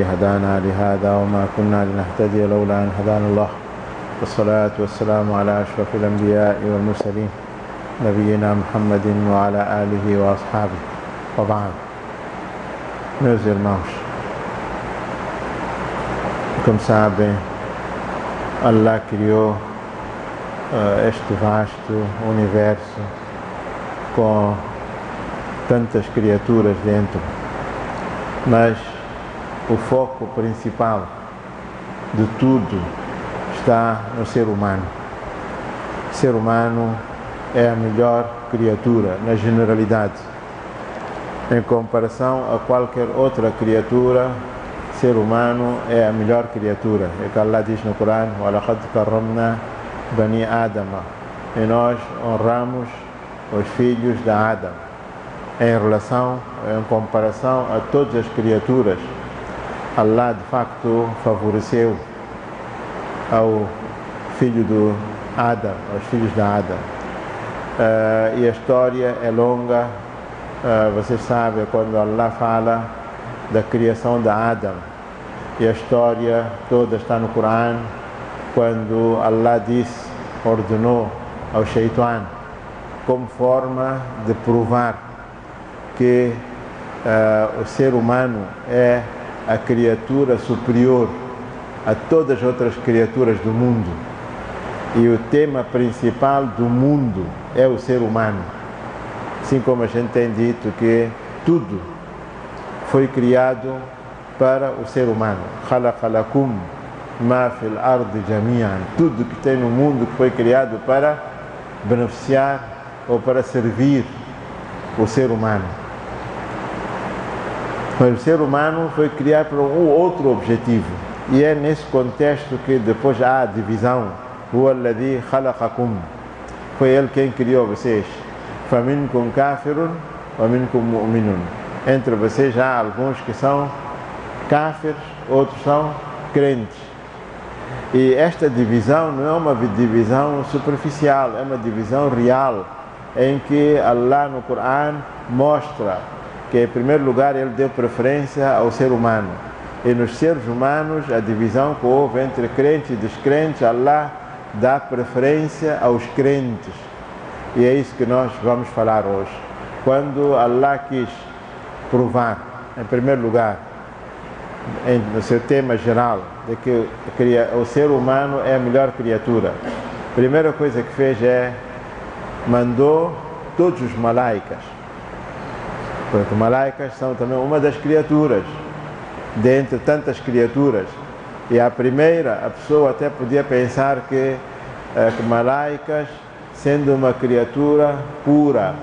الذي هدانا لهذا وما كنا لنهتدي لولا أن هدانا الله والصلاة والسلام على أشرف الأنبياء والمرسلين نبينا محمد وعلى آله وأصحابه وبعد. Meus irmãos, como sabem, Allah criou este vasto universo com tantas criaturas dentro, mas o foco principal de tudo está no ser humano. O ser humano é a melhor criatura na generalidade. Em comparação a qualquer outra criatura, ser humano é a melhor criatura. É que Allah diz no Corão: وَلَقَدْ كَرَّمْنَا بَنِي آدَمَ, e nós honramos os filhos de Adão. Em comparação a todas as criaturas, Allah de facto favoreceu ao filho de Adão, aos filhos de Adão. E a história é longa. Vocês sabem, quando Allah fala da criação de Adão, e a história toda está no Corão, quando Allah ordenou ao Shaitan, como forma de provar que o ser humano é a criatura superior a todas as outras criaturas do mundo, e o tema principal do mundo é o ser humano. Assim como a gente tem dito que tudo foi criado para o ser humano. خَلَقَ لَكُمْ مَا فِي الْأَرْضِ جَمِيعًا. Tudo que tem no mundo foi criado para beneficiar ou para servir o ser humano. Mas o ser humano foi criado para um outro objetivo, e é nesse contexto que depois há a divisão. هُوَ الَّذِي خَلَقَكُمْ. Foi Ele quem criou vocês. فَمِنْكُمْ كَافِرٌ وَمِنْكُمْ مُؤْمِنٌ. Entre vocês há alguns que são kafirs, outros são crentes. E esta divisão não é uma divisão superficial, é uma divisão real, em que Allah no Corão mostra que, em primeiro lugar, Ele deu preferência ao ser humano. E nos seres humanos, a divisão que houve entre crentes e descrentes, Allah dá preferência aos crentes. E é isso que nós vamos falar hoje. Quando Allah quis provar, em primeiro lugar, no seu tema geral, de que o ser humano é a melhor criatura, a primeira coisa que fez mandou todos os malaicas. Porque malaicas são também uma das criaturas, dentre tantas criaturas. E a pessoa até podia pensar que malaicas, sendo uma criatura pura,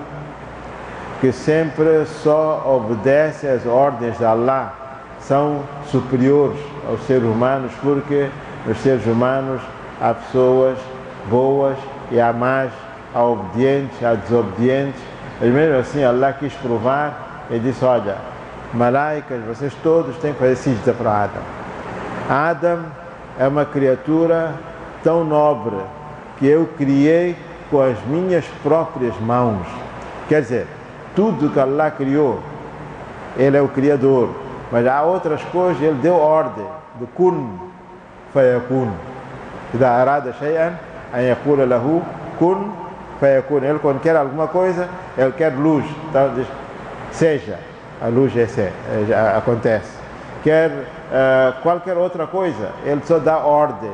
que sempre só obedece às ordens de Allah, são superiores aos seres humanos, porque nos seres humanos há pessoas boas e há más, há obedientes, há desobedientes. Mas mesmo assim Allah quis provar e disse: olha, malaicas, vocês todos têm que fazer sijda para Adão. Adão é uma criatura tão nobre que eu criei com as minhas próprias mãos. Quer dizer, tudo que Allah criou, Ele é o Criador, mas há outras coisas, Ele deu ordem de kun fayakun. إذا أراد شيئا أن يقول له kun fayakun. Ele, quando quer alguma coisa, Ele quer luz, então diz seja, a luz acontece. Quer qualquer outra coisa, Ele só dá ordem.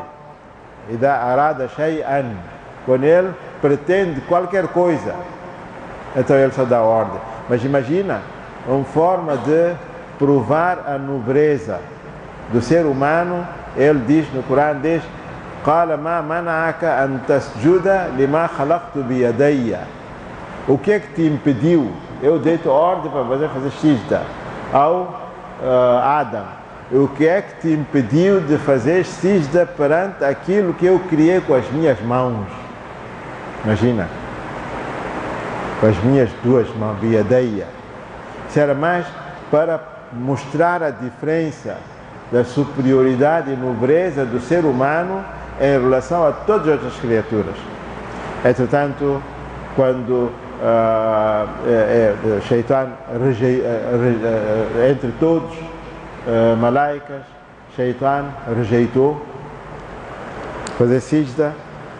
إذا أراد شيئا, quando Ele pretende qualquer coisa, então Ele só dá ordem. Mas imagina uma forma de provar a nobreza do ser humano. Ele diz no Corão, قال ما منعك أن تسجد لما خلقت بيدي. O que é que te impediu? Eu dei-te ordem para você fazer sijda ao Adão. O que é que te impediu de fazer sijda perante aquilo que eu criei com as minhas mãos? Imagina, com as minhas duas mãos, biadeia. Isso era mais para mostrar a diferença da superioridade e nobreza do ser humano em relação a todas as outras criaturas. Entretanto, quando Shaitan, entre todos, malaicas, Shaitan rejeitou fazer sijda,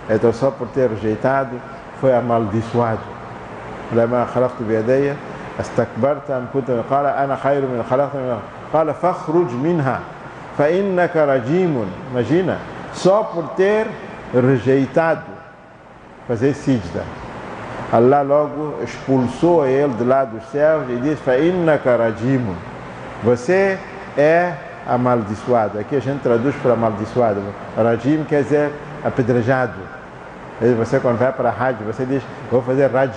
então só por ter rejeitado foi amaldiçoado. لما خلقت بيدي استكبرت أم كنت قال أنا خير من خلقت من قال فاخرج منها فإنك رجيم. Imagina, só por ter rejeitado fazer sijda, Allah logo expulsou ele de lá dos céus e disse: فإنك رجيم, você é amaldiçoado. Aqui a gente traduz para amaldiçoado. Rajim quer dizer apedrejado. Você quando vai para Hajj, você diz: vou fazer rajm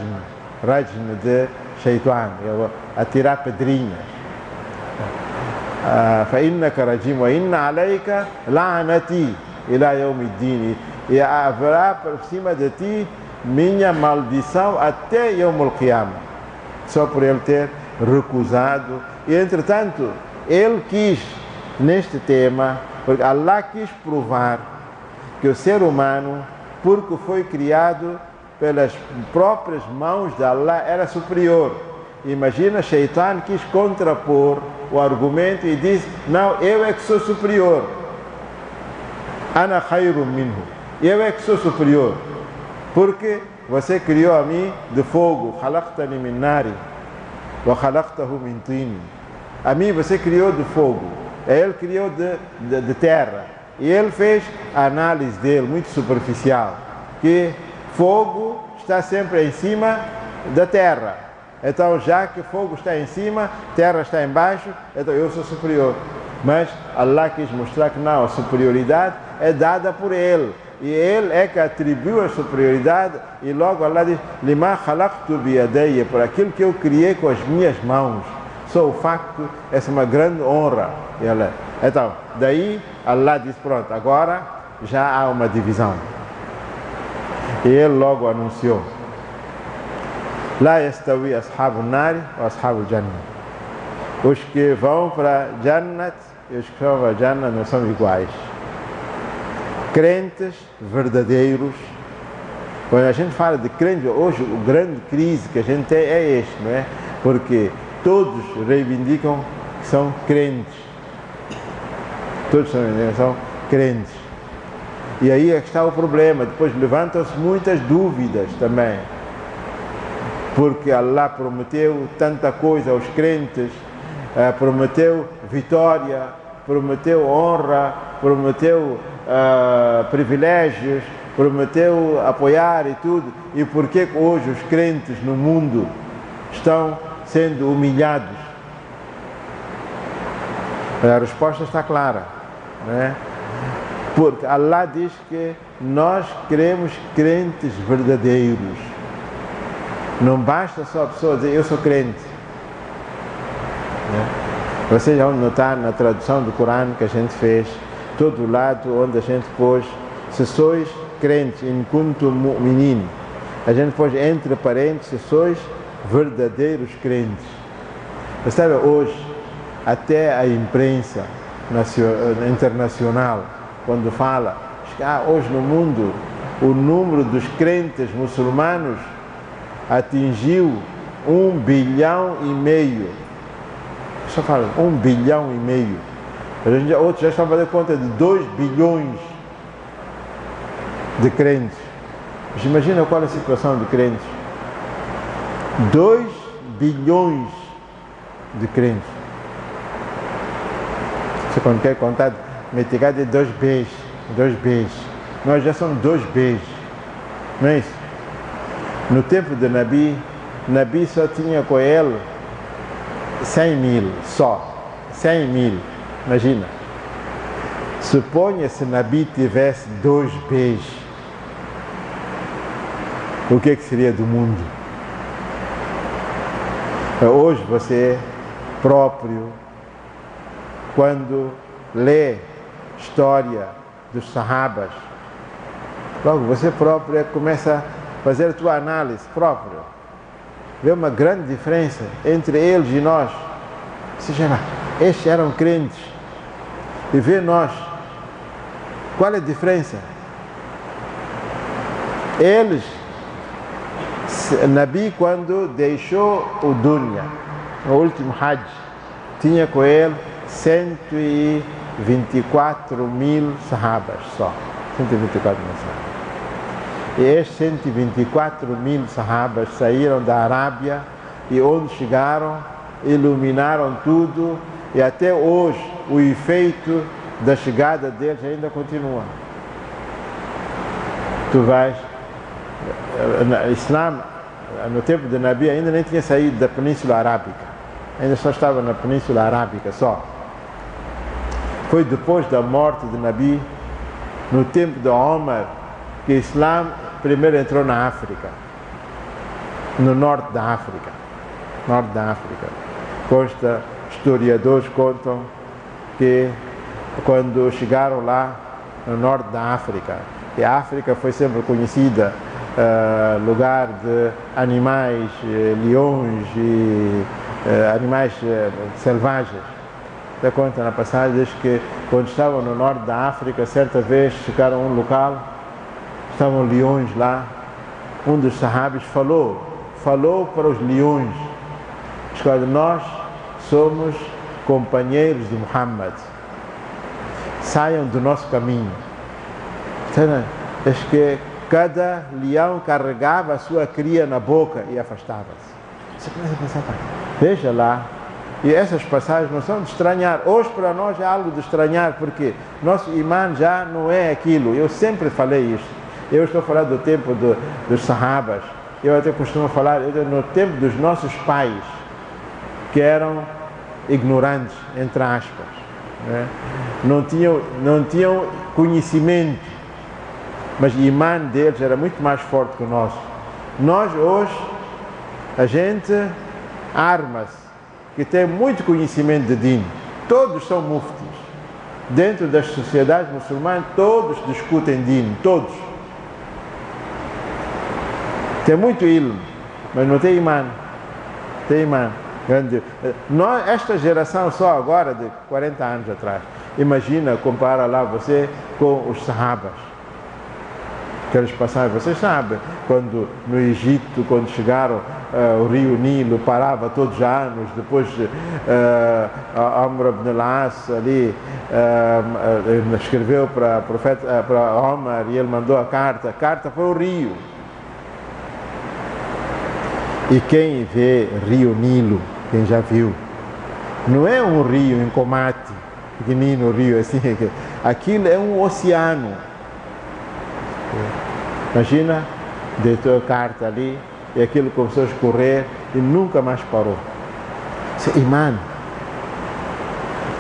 de shaitan, eu vou atirar pedrinhas. فإنك رجيم وإن عليك لعنتي إلى يوم الدين, e haverá por cima de ti minha maldição até Yawm al-Qiyamah, só por ele ter recusado. E entretanto ele quis, neste tema, porque Allah quis provar que o ser humano, porque foi criado pelas próprias mãos de Allah, era superior. Imagina, Shaitan quis contrapor o argumento e disse: não, eu é que sou superior. Ana khayrun minhu, eu é que sou superior, porque você criou a mim de fogo. Khalaqtani min nari wa khalaqtahu min tin. A mim você criou de fogo, ele criou de terra. E ele fez a análise dele, muito superficial, que fogo está sempre em cima da terra. Então, já que fogo está em cima, terra está embaixo, então eu sou superior. Mas Allah quis mostrar que não, a superioridade é dada por ele. E ele é que atribuiu a superioridade, e logo Allah diz: Lima khalaqtu biyadayya, por aquilo que eu criei com as minhas mãos. Só o facto, essa é uma grande honra. Então, daí Allah diz: pronto, agora já há uma divisão. E ele logo anunciou: La yastawi ashabu nari wa ashabu jannah. Os que vão para Jannat e os que vão para Jannah não são iguais. Crentes verdadeiros. Quando a gente fala de crente, hoje a grande crise que a gente tem é este, não é? Porque todos reivindicam que são crentes. Todos são crentes. E aí é que está o problema. Depois levantam-se muitas dúvidas também. Porque Allah prometeu tanta coisa aos crentes, prometeu vitória, prometeu honra, prometeu privilégios, prometeu apoiar e tudo. E por que hoje os crentes no mundo estão sendo humilhados? A resposta está clara, não é? Porque Allah diz que nós queremos crentes verdadeiros. Não basta só a pessoa dizer: eu sou crente. Vocês vão notar na tradução do Corão que a gente fez, todo lado onde a gente pôs: se sois crentes, in kuntum mu'minin, a gente pôs entre parênteses: se sois verdadeiros crentes. Percebe? Hoje, até a imprensa internacional, quando fala que hoje no mundo o número dos crentes muçulmanos atingiu 1,5 bilhão. Só fala 1,5 bilhão. Outros já estão a fazer conta de 2 bilhões de crentes. Mas imagina qual é a situação de crentes. 2 bilhões de crentes. Você quando quer contar, metigar de 2 Bs. Nós já somos 2 Bs. Não é isso? No tempo de Nabi só tinha com ele 100 mil, só. 100 mil, imagina. Suponha se Nabi tivesse 2 Bs. O que seria do mundo? Hoje você próprio, quando lê história dos Sahabas, logo você próprio começa a fazer a tua análise própria, vê uma grande diferença entre eles e nós. Ou seja, estes eram crentes, e vê nós, qual é a diferença? Eles, Nabi, quando deixou o Dunya, o último Hajj, tinha com ele 124 mil sahabas só. 124 mil sahabas. E estes 124 mil sahabas saíram da Arábia e onde chegaram, iluminaram tudo e até hoje o efeito da chegada deles ainda continua. Tu vais, o Islã, no tempo de Nabi, ainda nem tinha saído da Península Arábica, ainda só estava na Península Arábica só. Foi depois da morte de Nabi, no tempo de Omar, que o Islã primeiro entrou na África, no norte da África. Consta, historiadores contam que quando chegaram lá no norte da África, e a África foi sempre conhecida lugar de animais, leões e animais selvagens. Até conta na passagem diz que quando estavam no norte da África, certa vez chegaram a um local, estavam leões lá, um dos sahabis falou para os leões, nós somos companheiros de Muhammad, saiam do nosso caminho. Diz que cada leão carregava a sua cria na boca e afastava-se. Você começa a pensar, veja lá, e essas passagens não são de estranhar. Hoje para nós é algo de estranhar, porque nosso imã já não é aquilo. Eu sempre falei isso. Eu estou falando do tempo dos sahabas. Eu até costumo falar no tempo dos nossos pais, que eram ignorantes, entre aspas, né? Não tinham conhecimento, mas o imã deles era muito mais forte que o nosso. Nós hoje, a gente arma-se, que tem muito conhecimento de din, todos são muftis. Dentro das sociedades muçulmanas, todos discutem din, todos. Tem muito ilm, mas não tem imã. Tem imã. Esta geração só agora, de 40 anos atrás, imagina, compara lá você com os sahabas. Aqueles passagens, vocês sabem, quando no Egito, quando chegaram, o rio Nilo parava todos os anos, depois Amr ibn al-As ali escreveu para Omar e ele mandou a carta foi o rio. E quem vê rio Nilo, quem já viu, não é um rio em combate, pequenino rio assim, aquilo é um oceano. Imagina, deitou a carta ali e aquilo começou a escorrer e nunca mais parou. Isso é imã.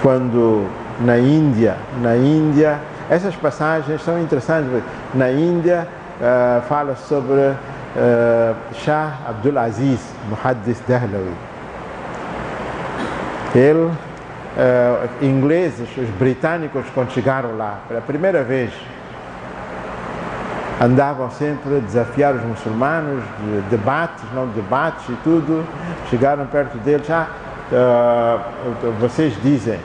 Quando na Índia, essas passagens são interessantes. Na Índia fala sobre Shah Abdul Aziz Muhaddis Dahlawi. Ele, ingleses, os britânicos, quando chegaram lá pela primeira vez, andavam sempre a desafiar os muçulmanos, debates e tudo. Chegaram perto deles, vocês dizem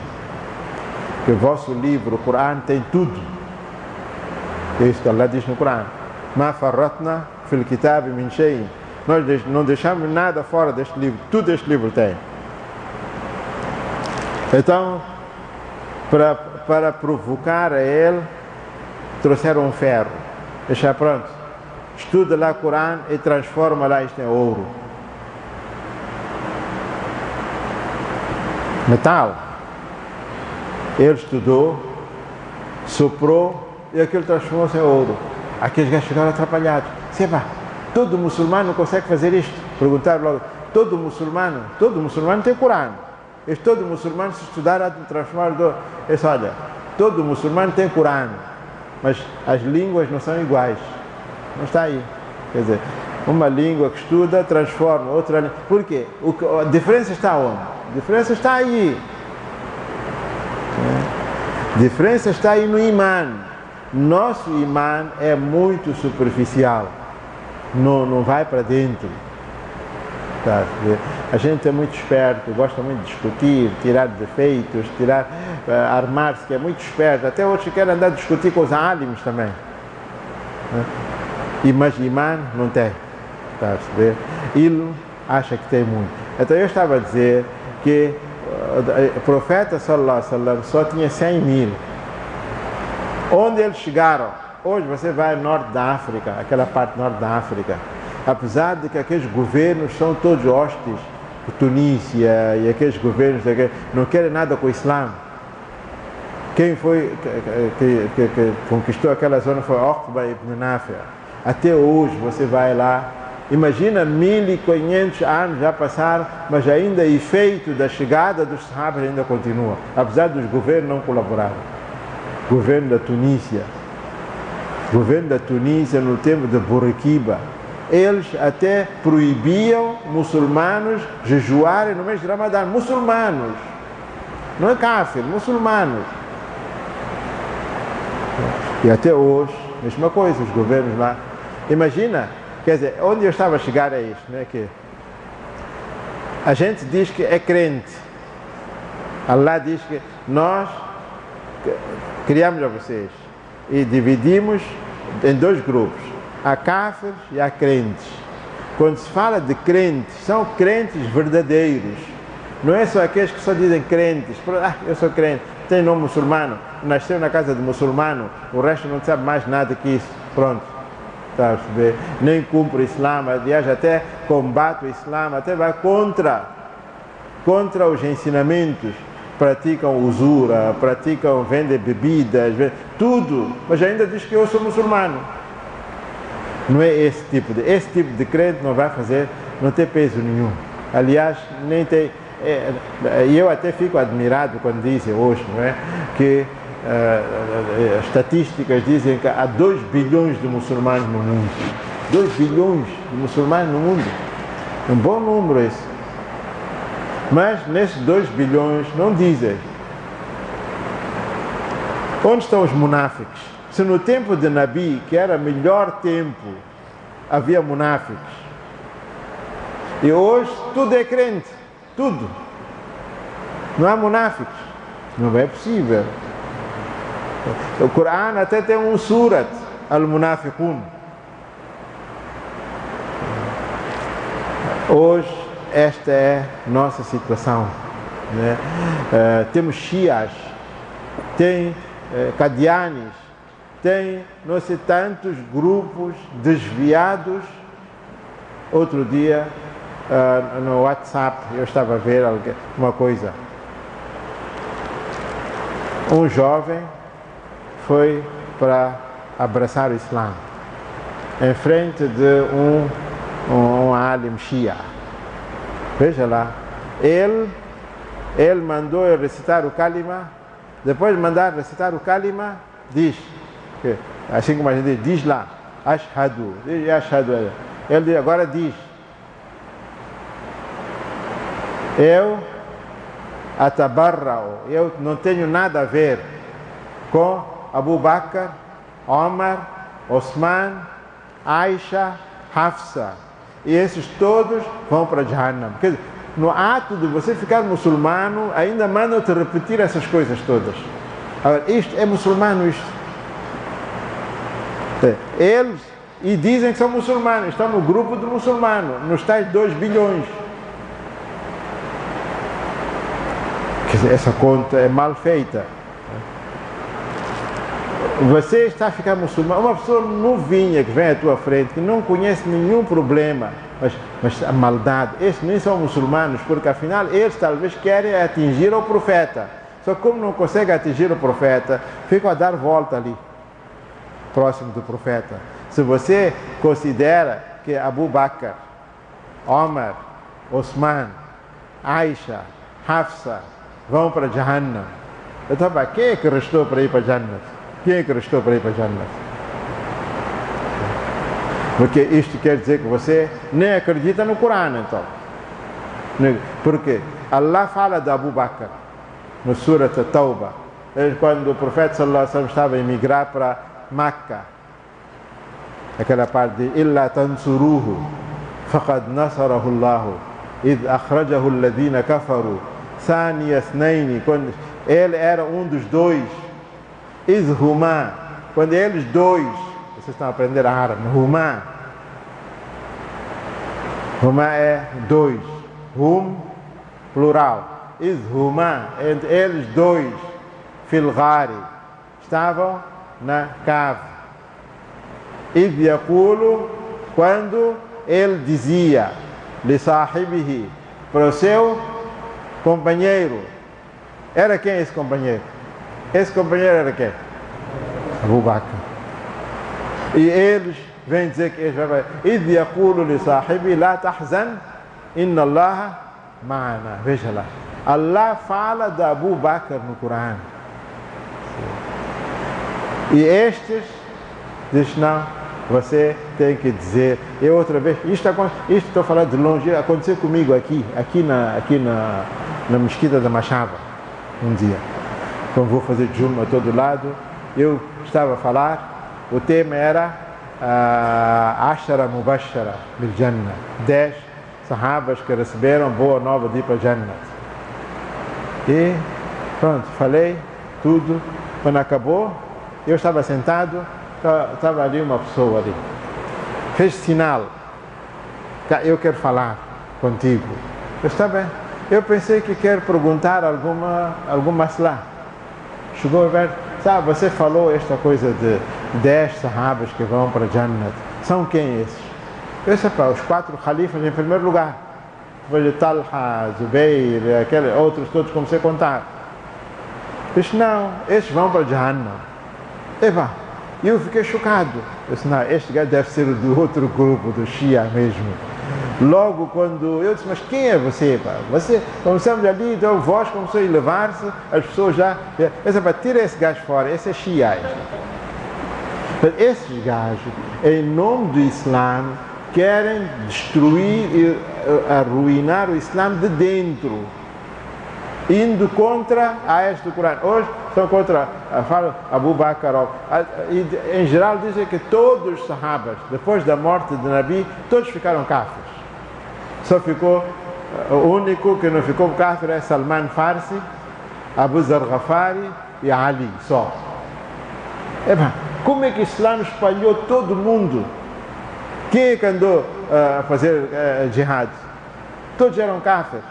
que o vosso livro, o Corão, tem tudo. É isso que Allah diz no Corão. Ma farratna fil kitab min shay. Nós não deixamos nada fora deste livro, tudo este livro tem. Então, para provocar a ele, trouxeram um ferro. Deixa pronto, estuda lá o Corão e transforma lá isto em ouro. Metal. Ele estudou, soprou e aquilo transformou-se em ouro. Aqueles gajos ficaram atrapalhados. Seba, todo muçulmano consegue fazer isto? Perguntaram logo, todo muçulmano tem Corão. Todo muçulmano, se estudar, há de transformar o ouro. Eu disse, olha, todo muçulmano tem Corão, mas as línguas não são iguais. Não está aí. Quer dizer, uma língua que estuda transforma outra língua. Por quê? A diferença está onde? A diferença está aí. A diferença está aí no imã. Nosso imã é muito superficial. Não vai para dentro. Tá? A gente é muito esperto, gosta muito de discutir, tirar defeitos, armar-se, que é muito esperto. Até outros querem andar a discutir com os alims também. Mas imã não tem. Tá a perceber? Ele acha que tem muito. Então eu estava a dizer que o profeta sallallahu alaihi wasallam só tinha 100 mil. Onde eles chegaram? Hoje você vai ao norte da África, aquela parte norte da África, apesar de que aqueles governos são todos hostis, Tunísia e aqueles governos não querem nada com o Islã. Quem foi que conquistou aquela zona foi Uqba ibn Nafi'. Até hoje você vai lá, imagina 1500 anos já passaram, mas ainda o efeito da chegada dos Sahabas ainda continua, apesar dos governos não colaborarem. Governo da Tunísia no tempo de Bourguiba, eles até proibiam muçulmanos jejuarem no mês de Ramadã. Muçulmanos, não é kafir, muçulmanos. E até hoje, mesma coisa, os governos lá. Imagina, quer dizer, onde eu estava a chegar a isto, né? Que a gente diz que é crente. Allah diz que nós criamos a vocês e dividimos em dois grupos, há kafirs e há crentes. Quando se fala de crentes, são crentes verdadeiros, não é só aqueles que só dizem crentes, eu sou crente, tem nome muçulmano, nasceu na casa de muçulmano, o resto não sabe mais nada que isso, pronto, está a perceber? Nem cumpre o Islã, aliás até combate o Islã, até vai contra os ensinamentos, praticam usura, vendem bebidas, tudo, mas ainda diz que eu sou muçulmano. Não é esse tipo de crente não vai fazer, não tem peso nenhum. Aliás, nem tem. Eu até fico admirado quando dizem hoje, não é, que as estatísticas dizem que há 2 bilhões de muçulmanos no mundo. 2 bilhões de muçulmanos no mundo. É um bom número esse. Mas nesses 2 bilhões não dizem onde estão os munáficos. Se no tempo de Nabi, que era o melhor tempo, havia munáficos, e hoje tudo é crente, tudo, não há munáficos, não é possível. O Corão até tem um surat, al-Munafiqun. Hoje esta é nossa situação, né? Temos Shias, tem Qadianis, tem não sei tantos grupos desviados. Outro dia no WhatsApp eu estava a ver uma coisa, um jovem foi para abraçar o Islã em frente de um alim Shia. Veja lá, ele mandou eu recitar o Kalima. Depois de mandar recitar o Kalima, diz, assim como a gente diz lá, Ashhadu, Ashhadu. Ele agora diz, eu atabarrao, eu não tenho nada a ver com Abu Bakr, Omar, Osman, Aisha, Hafsa. E esses todos vão para Jahannam. Quer dizer, no ato de você ficar muçulmano, ainda mandam-te repetir essas coisas todas. Agora, isto é muçulmano, isto. Eles, e dizem que são muçulmanos, estão no grupo de muçulmanos, nos tais 2 bilhões. Quer dizer, essa conta é mal feita. Você está a ficar muçulmano, uma pessoa novinha que vem à tua frente, que não conhece nenhum problema, mas a maldade, esses nem são muçulmanos, porque afinal eles talvez querem atingir o profeta, só que como não conseguem atingir o profeta, ficam a dar volta ali, próximo do profeta. Se você considera que Abu Bakr, Omar, Osman, Aisha, Hafsa vão para Jahannam, então quem é que restou para ir para Jahannam? Quem é que restou para ir para Jannah? Porque isto quer dizer que você nem acredita no Corão, então. Porque Allah fala de Abu Bakr no Surat At-Tawbah, quando o profeta sallallahu alaihi wasallam estava a emigrar para Meca, aquela parte de Illa tansuruhu faqad nasarahu Allahu id akhrajahu alladhina kafaru thaniya ithnaini, quando ele era um dos 2. Huma, quando eles 2, vocês estão a aprender árabe, Huma é 2, plural, izhuma, entre eles dois, fil ghari, estavam na cave. Idh yaqulu, quando ele dizia, li sahibihi, para o seu companheiro. Era quem esse companheiro? Esse companheiro era quem? Abu Bakr. E eles vêm dizer que eles vão... Idh yaqulu li sahibi la tahzan, inna Allah ma'ana. Veja lá. Allah fala de Abu Bakr no Corão. E estes dizem, não, você tem que dizer. E outra vez, isto estou falando de longe, aconteceu comigo aqui na mesquita da Machava, um dia. Quando vou fazer Juma a todo lado, eu estava a falar, o tema era Ashara Mubashara bil Jannah, 10 sahabas que receberam boa nova de ir para Jannah. E pronto, falei tudo. Quando acabou, eu estava sentado, estava ali uma pessoa ali, fez sinal, eu quero falar contigo. Eu pensei que quer perguntar alguma slá. Chegou a ver, sabe, você falou esta coisa de 10 sahabas que vão para Jannah. São quem esses? Eu sei para os 4 califas em primeiro lugar. Depois de Talha, Zubayr, aqueles outros todos comecei a contar. Disse, não, esses vão para Jannah. E eu fiquei chocado. Eu disse, não, este gajo deve ser do outro grupo, do Shia mesmo. Logo quando eu disse, mas quem é você? Pá? Você, começamos ali, então a voz começou a elevar-se, as pessoas já... Eu disse, pá, tira esse gajo fora, esse é Shia. Esses gajos, em nome do Islã, querem destruir e arruinar o Islã de dentro, indo contra a ayas do Corão. Hoje estão contra Abu Bakr. Em geral dizem que todos os sahabas, depois da morte de Nabi, todos ficaram kafirs. Só ficou, o único que não ficou kafir é Salman Farsi, Abu Zar Ghafari e Ali, só. Como é que o Islã espalhou todo mundo? Quem é que andou a fazer jihad? Todos eram kafirs.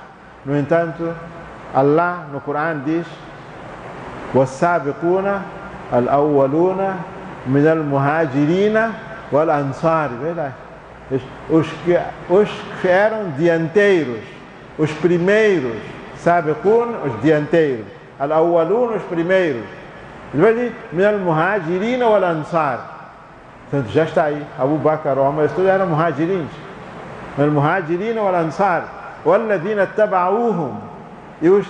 No entanto, Allah no Corão diz: "Was-sabiquna al-awwaluna min al-muhajirina wal-ansar". Os que eram dianteiros, os primeiros, sabiqun, os dianteiros, al-awwalun, os primeiros, min al-muhajirina wal-ansar. Portanto, já está aí, Abu Bakr, Omar, todos eram muhajirins, al-muhajirina wal-ansar, wal-ladhina taba'uhum, e os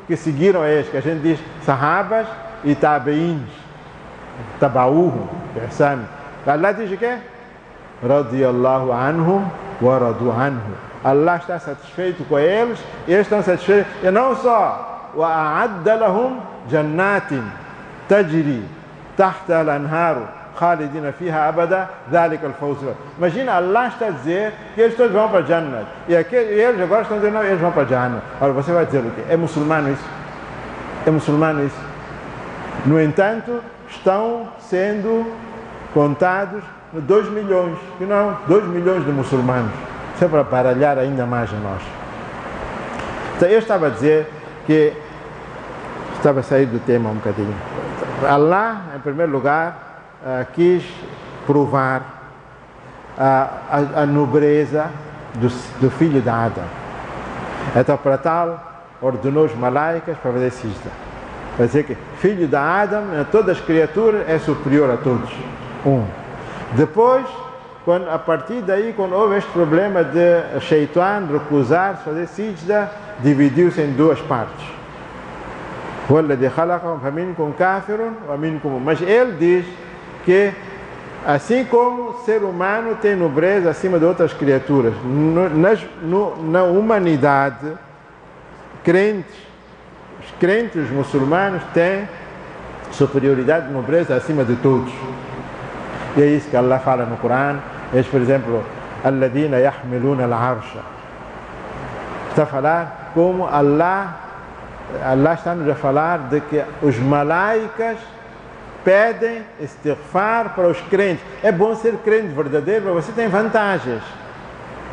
que seguiram eles, que a gente diz sahabas e tabeins, taba'uhum, ihsan. Allah diz o quê? Radiyallahu anhum wa radu anhu. Allah está satisfeito com eles e eles estão satisfeitos. E não só, wa a'adda lahum jannatin tajri tahta al-anharu khalidina fiha abada dhalika al-fawz. Imagina, Allah está a dizer que eles todos vão para Jannah. E eles agora estão dizendo, não, eles vão para Jannah. Agora você vai dizer o quê? É muçulmano isso? É muçulmano isso? No entanto, estão sendo contados 2 milhões, e não 2 milhões de muçulmanos. Isso é para baralhar ainda mais a nós. Então eu estava a dizer que estava a sair do tema um bocadinho. Allah, em primeiro lugar, quis provar a nobreza do filho de Adão. Então, para tal, ordenou os malaicas para fazer sijda. Para dizer que filho de Adão, todas as criaturas, é superior a todos. Depois, a partir daí, quando houve este problema de Shaitan recusar fazer sijda, dividiu-se em 2 partes. Mas ele diz que, assim como o ser humano tem nobreza acima de outras criaturas, na humanidade, os crentes muçulmanos têm superioridade de nobreza acima de todos. E é isso que Allah fala no Corão. Eles, por exemplo, alladhina yahmiluna al-arsha. Está a falar como Allah está-nos a falar de que os malaicas pedem istighfar para os crentes. É bom ser crente verdadeiro, mas você tem vantagens.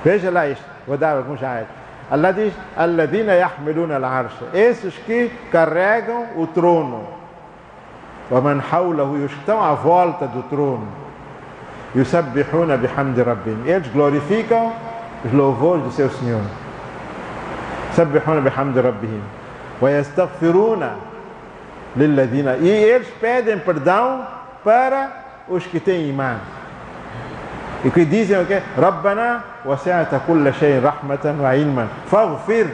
Veja lá isto, vou dar alguns ayat. Allah diz, alladhina yahmiluna al-arsha, esses que carregam o trono, wa man hawlahu, e os que estão à volta do trono, yusabbihuna bihamdi rabbihim, eles glorificam os louvores do seu Senhor, yusabbihuna bihamdi rabbihim, wa yastaghfiruna lilladhina, e eles pedem perdão para os que têm imã. E que dizem o quê? Rabbana wasi'ta kulla shay'in rahmatan wa ilman faghfir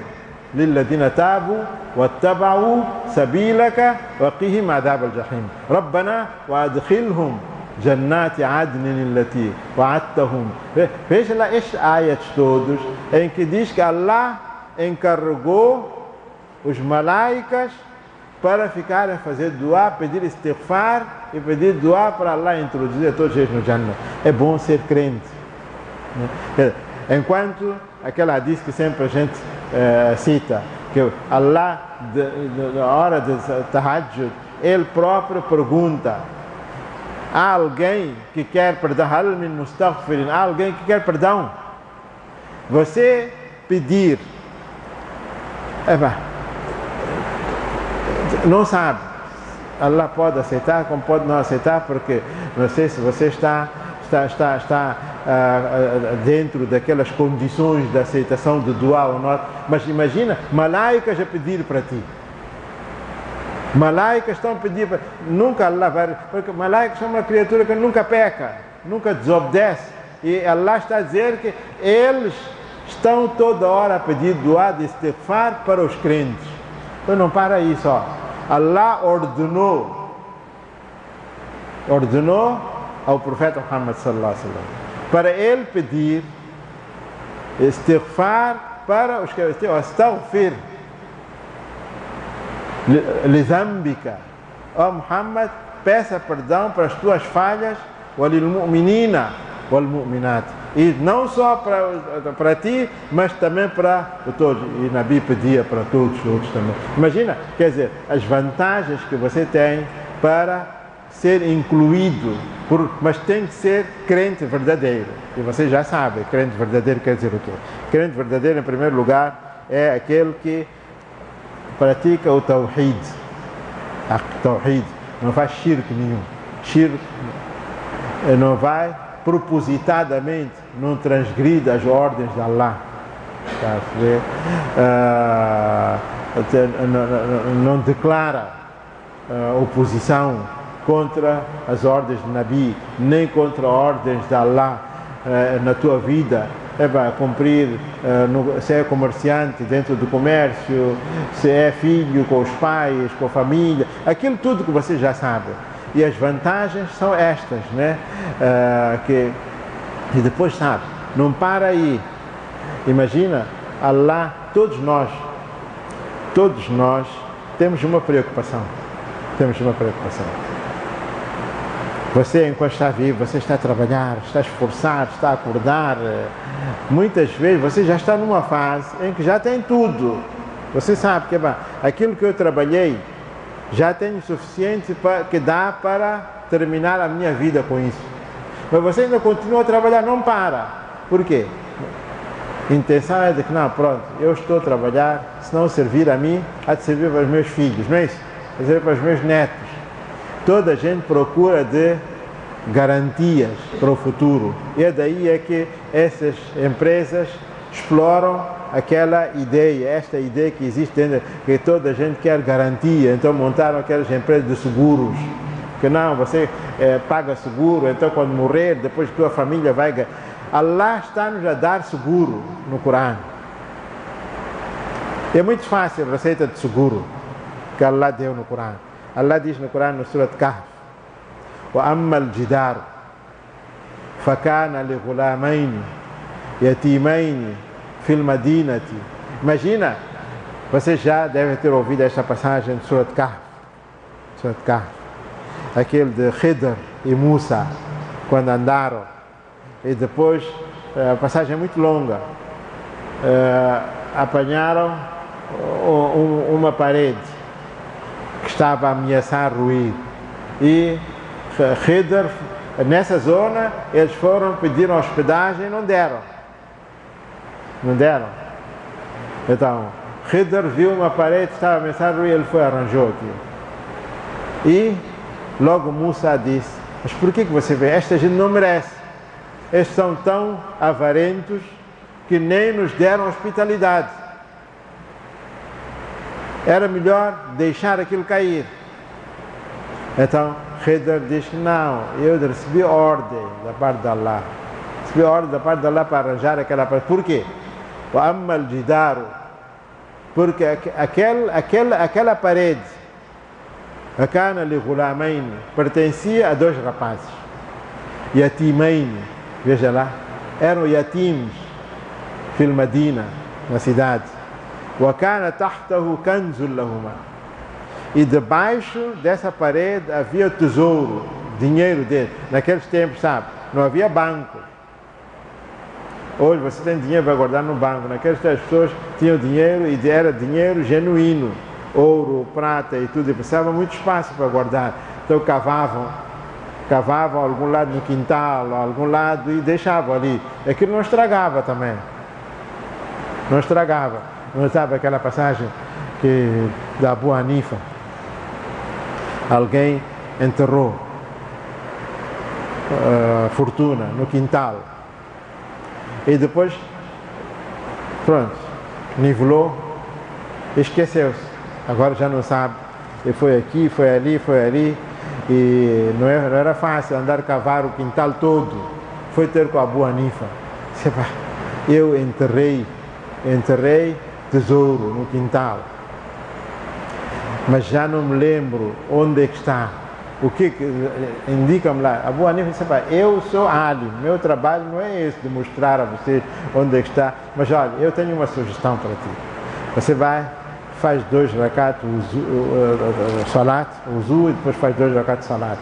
lilladhina tabu wattaba'u sabilaka wa qihim adhab al-jahim. Rabbana wa adkhilhum jannati adnin allati wa'adtahum. Veja lá estes ayats todos em que diz que Allah encarregou os malaicas para ficarem a fazer dua, pedir istighfar e pedir dua para Allah introduzir todos eles no Jannah. É bom ser crente. Enquanto aquela hadith que sempre a gente cita, que Allah, na hora de tahajjud, Ele próprio pergunta: há alguém que quer perdão? Hal min mustaghfirin? Há alguém que quer perdão? Você pedir, não sabe, Allah pode aceitar como pode não aceitar, porque não sei se você está dentro daquelas condições de aceitação de dua ou não, mas imagina, malaicas a pedir para ti, malaicas estão a pedir para, nunca Allah vai, porque malaicas são uma criatura que nunca peca, nunca desobedece, e Allah está a dizer que eles estão toda hora a pedir dua de istighfar para os crentes. Então não para aí só. Allah ordenou ao profeta Muhammad sallallahu alaihi wasallam para ele pedir istighfar para os que astaghfir li zambika. Ó Muhammad, peça perdão para as tuas falhas, walil mu'minina wal mu'minat, e não só para ti, mas também para todos. E Nabi pedia para todos os outros também. Imagina, quer dizer, as vantagens que você tem para ser incluído, mas tem que ser crente verdadeiro. E você já sabe, crente verdadeiro quer dizer o quê? Crente verdadeiro, em primeiro lugar, é aquele que pratica o tawhid. Tawhid, não faz shirk nenhum. Shirk não vai propositadamente, não transgride as ordens de Allah, não declara oposição contra as ordens de Nabi, nem contra ordens de Allah na tua vida. Cumprir, se é comerciante dentro do comércio, se é filho com os pais, com a família, aquilo tudo que você já sabe. E as vantagens são estas, né? E depois sabe, não para aí. Imagina, Allah, todos nós temos uma preocupação. Você, enquanto está vivo, você está a trabalhar, está a esforçar, está a acordar. Muitas vezes você já está numa fase em que já tem tudo. Você sabe que aquilo que eu trabalhei, já tenho o suficiente que dá para terminar a minha vida com isso. Mas você ainda continua a trabalhar, não para. Por quê? A intenção é de que, não, pronto, eu estou a trabalhar, se não servir a mim, há de servir para os meus filhos, não é isso? Há de servir para os meus netos. Toda a gente procura de garantias para o futuro. E é daí que essas empresas exploram aquela ideia, esta ideia que existe dentro, que toda a gente quer garantia, então montaram aquelas empresas de seguros, que não, você paga seguro, então quando morrer, depois tua família vai ganhar. Allah está-nos a dar seguro no Corão. É muito fácil a receita de seguro que Allah deu no Corão. Allah diz no Corão, no Surat Kahf: وَأَمَّا الْجِدَارُ فَكَانَ لِغُلَامَيْنِ يَتِيمَيْنِ فِي الْمَدِينَةِ. Imagina, você já deve ter ouvido esta passagem de Surat Kahf. Surat Kahf, aquele de Khidr e Musa, quando andaram, e depois, a passagem é muito longa, apanharam uma parede que estava a ameaçar ruir, e Khidr, nessa zona, eles foram, pediram hospedagem e não deram. Então, Khidr viu uma parede, estava a ameaçar e ele foi arranjou aquilo. E logo Musa disse, mas por que você vê? Esta gente não merece. Estes são tão avarentos que nem nos deram hospitalidade. Era melhor deixar aquilo cair. Então, Khidr diz, não, eu recebi ordem da parte de Allah. Recebi ordem da parte de Allah para arranjar aquela parede. Por quê? O Ammal Jidaru. Porque aquela parede, Akana li Ghulamain, pertencia a dois rapazes. Yatimain, veja lá, eram yatims, fil Madina, na cidade. Wakana tahtahu kanzul lahuma. E debaixo dessa parede havia tesouro, dinheiro dele. Naqueles tempos, sabe, não havia banco. Hoje você tem dinheiro para guardar no banco. Naqueles tempos as pessoas tinham dinheiro e era dinheiro genuíno. Ouro, prata e tudo. E precisava muito espaço para guardar. Então cavavam a algum lado no quintal, a algum lado e deixavam ali. Aquilo não estragava também. Não estragava. Não sabe aquela passagem da Abu Hanifa? Alguém enterrou fortuna no quintal e depois, pronto, nivelou e esqueceu-se. Agora já não sabe. E foi aqui, foi ali e não era fácil andar a cavar o quintal todo. Foi ter com a Abu Hanifa. Eu enterrei tesouro no quintal, mas já não me lembro onde é que está. O que indica-me lá? Abu Hanifa disse, eu sou alim, meu trabalho não é esse de mostrar a vocês onde é que está, mas olha, eu tenho uma sugestão para ti. Você faz 2 rakat salat, uzu, e depois faz 2 rakat salat.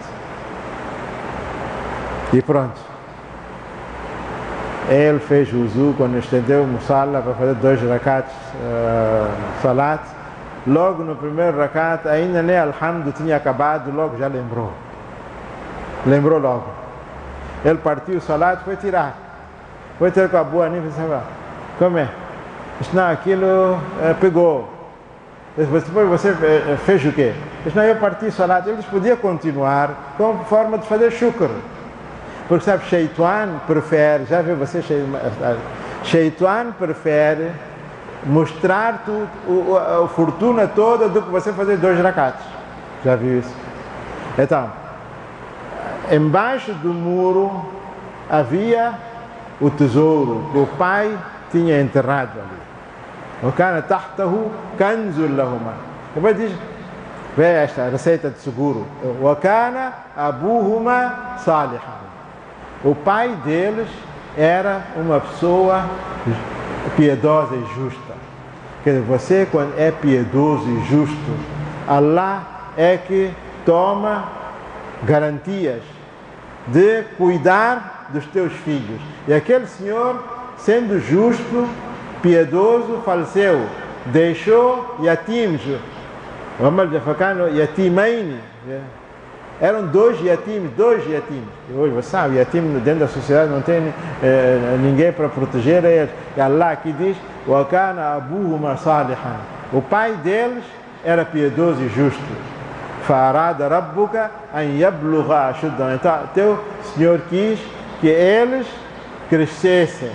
E pronto. Ele fez o uzu quando estendeu o musalla para fazer 2 rakat salat. Logo no primeiro rakat, ainda nem alhamdu tinha acabado, logo já lembrou. Lembrou logo. Ele partiu o salat, foi tirar. Foi ter com a Abu Hanifa e disse, como é? Disse, não, aquilo pegou. Depois você fez o quê? Disse, não, eu parti o salat. Ele disse, podia continuar como forma de fazer shukr. Porque sabe, Shaitan prefere, já viu você, Shaitan prefere mostrar-te a fortuna toda do que você fazer 2 rakats. Já viu isso? Então, embaixo do muro havia o tesouro que o pai tinha enterrado ali. O kana tahtahu kanzul lahuma. Depois diz, vê esta receita de seguro. O kana abuhuma salihan. O pai deles era uma pessoa piedosa e justa. Quer dizer, você quando é piedoso e justo, Allah é que toma garantias de cuidar dos teus filhos. E aquele senhor, sendo justo, piedoso, faleceu, deixou yatims, yatimain. Eram 2 yatims. E hoje você sabe, yatim dentro da sociedade não tem ninguém para proteger eles. E Allah aqui diz, وَكَانَ أَبُوهُمَا صَالِحًا. O pai deles era piedoso e justo. فَأَرَادَ رَبُّكَ أَنْ يَبْلُغَ أَشُدَّهُمْ. Então, teu Senhor quis que eles crescessem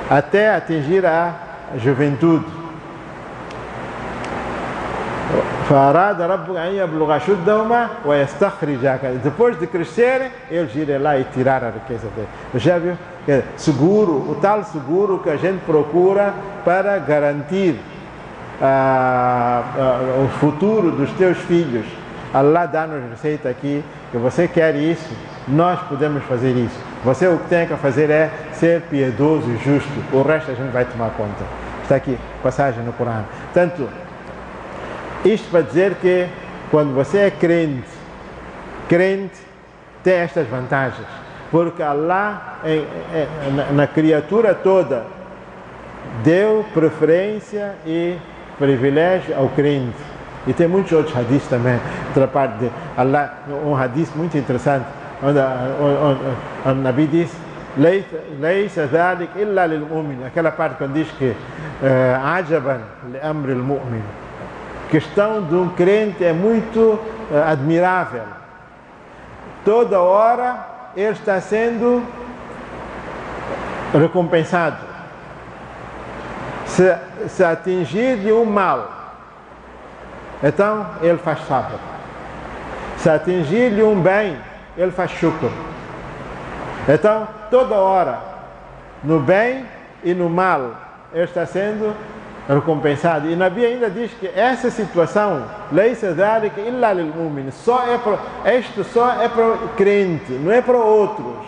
até atingir a juventude. فأراد ربك أن يبلغ أشدهما ويستخرجا. Depois de crescerem, eles irem lá e tirar a riqueza deles. Já viu? Seguro, o tal seguro que a gente procura para garantir o futuro dos teus filhos. Allah dá-nos receita aqui, que você quer isso, nós podemos fazer isso. Você o que tem que fazer é ser piedoso e justo. O resto a gente vai tomar conta. Está aqui, passagem no Corão. Tanto isto para dizer que quando você é crente tem estas vantagens, porque Allah na criatura toda deu preferência e privilégio ao crente. E tem muitos outros hadiths também, outra parte de Allah, um hadith muito interessante, onde o Nabi diz, ليس ذلك إلا للمؤمن. Aquela parte quando diz que ajaban li amri al-mu'min. A questão de um crente é muito admirável. Toda hora ele está sendo recompensado. Se atingir-lhe um mal, então ele faz sabr. Se atingir-lhe um bem, ele faz shukr. Então, toda hora, no bem e no mal, ele está sendo recompensado. E Nabi ainda diz que essa situação, laysa dhalika illa lil mu'min, isto só é para o crente, não é para outros.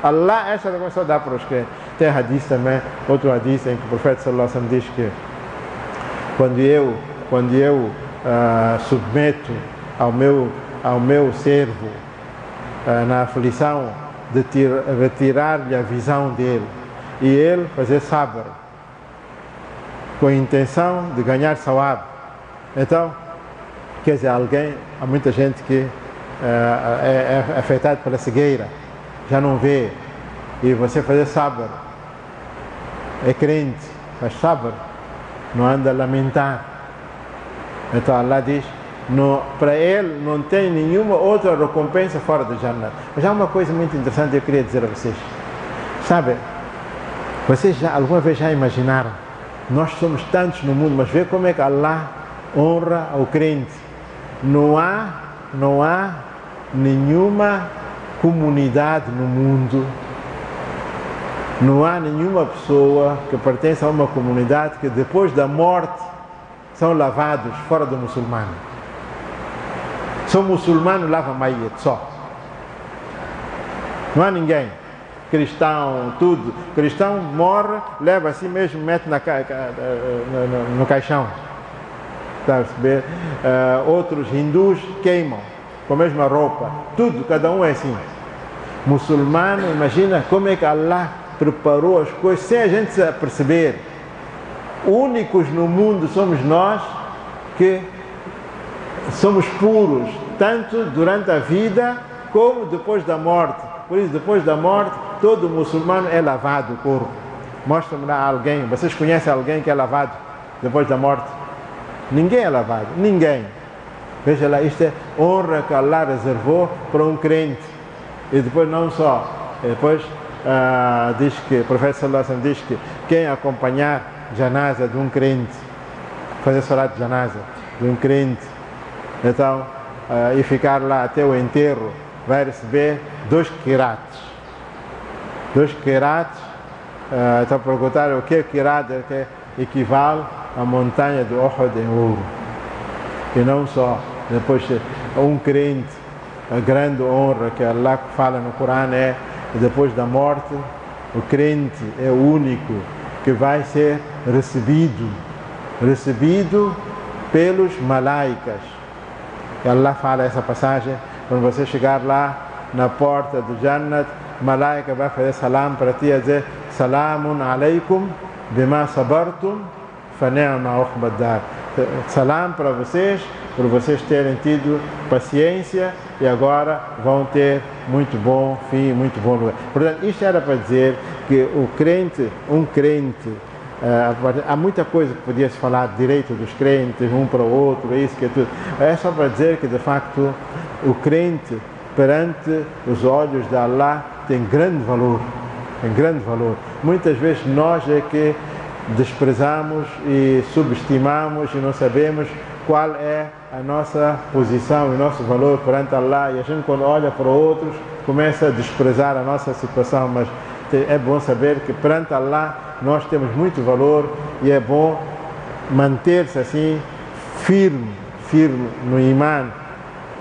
Allah, essa recompensa dá para os crentes. Tem hadith também, outro hadith em que o profeta sallallahu alaihi wasallam diz que quando eu submeto ao meu servo na aflição de retirar-lhe a visão dele e ele fazer sabr com a intenção de ganhar sawab. Então, quer dizer, há muita gente que é afetada pela cegueira, já não vê, e você fazer sabr, é crente, faz sabr, não anda a lamentar. Então Allah diz, para ele não tem nenhuma outra recompensa fora do Jannah. Mas há uma coisa muito interessante que eu queria dizer a vocês. Sabe, vocês alguma vez já imaginaram? Nós somos tantos no mundo, mas vê como é que Allah honra ao crente. Não há nenhuma comunidade no mundo, não há nenhuma pessoa que pertence a uma comunidade que depois da morte são lavados fora do muçulmano. Só muçulmano lava maít, só. Não há ninguém. Cristão, tudo. Cristão morre, leva assim mesmo, mete no caixão. Está a perceber? Outros hindus queimam com a mesma roupa. Tudo, cada um é assim. Muçulmano, imagina como é que Allah preparou as coisas sem a gente se perceber. Únicos no mundo somos nós que somos puros, tanto durante a vida como depois da morte. Por isso, depois da morte, todo muçulmano é lavado o corpo. Mostra-me lá alguém, vocês conhecem alguém que é lavado depois da morte? Ninguém é lavado, ninguém. Veja lá, isto é honra que Allah reservou para um crente. E depois não só, depois diz que, o profeta sallallahu alaihi wasallam diz que quem acompanhar janaza de um crente, fazer salat de janaza de um crente, então, e ficar lá até o enterro, vai receber 2 qirats. 2 qirats, então perguntar o que é qirat, que equivale à montanha de Uhud em ouro. E não só, depois um crente, a grande honra que Allah fala no Corão é, depois da morte, o crente é o único que vai ser recebido pelos malaicas. E Allah fala essa passagem, quando você chegar lá na porta do Jannat, malaika vai fazer salam para ti, a dizer salamun alaikum bima sabartum fa ni'ma uqbad dar. Salam para vocês, por vocês terem tido paciência e agora vão ter muito bom fim, muito bom lugar. Portanto, isto era para dizer que um crente, há muita coisa que podia-se falar de direito dos crentes, um para o outro, isso que é tudo. É só para dizer que, de facto, o crente, perante os olhos de Allah, tem grande valor. Tem grande valor. Muitas vezes nós é que desprezamos e subestimamos e não sabemos qual é a nossa posição e o nosso valor perante Allah, e a gente, quando olha para outros, começa a desprezar a nossa situação. Mas é bom saber que perante Allah nós temos muito valor e é bom manter-se assim firme no imã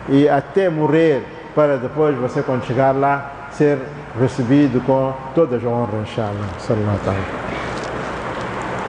e até morrer, para depois você, quando chegar lá, ser recebido com todas as honras, inshallah. Sallallahu alaihi wa sallam.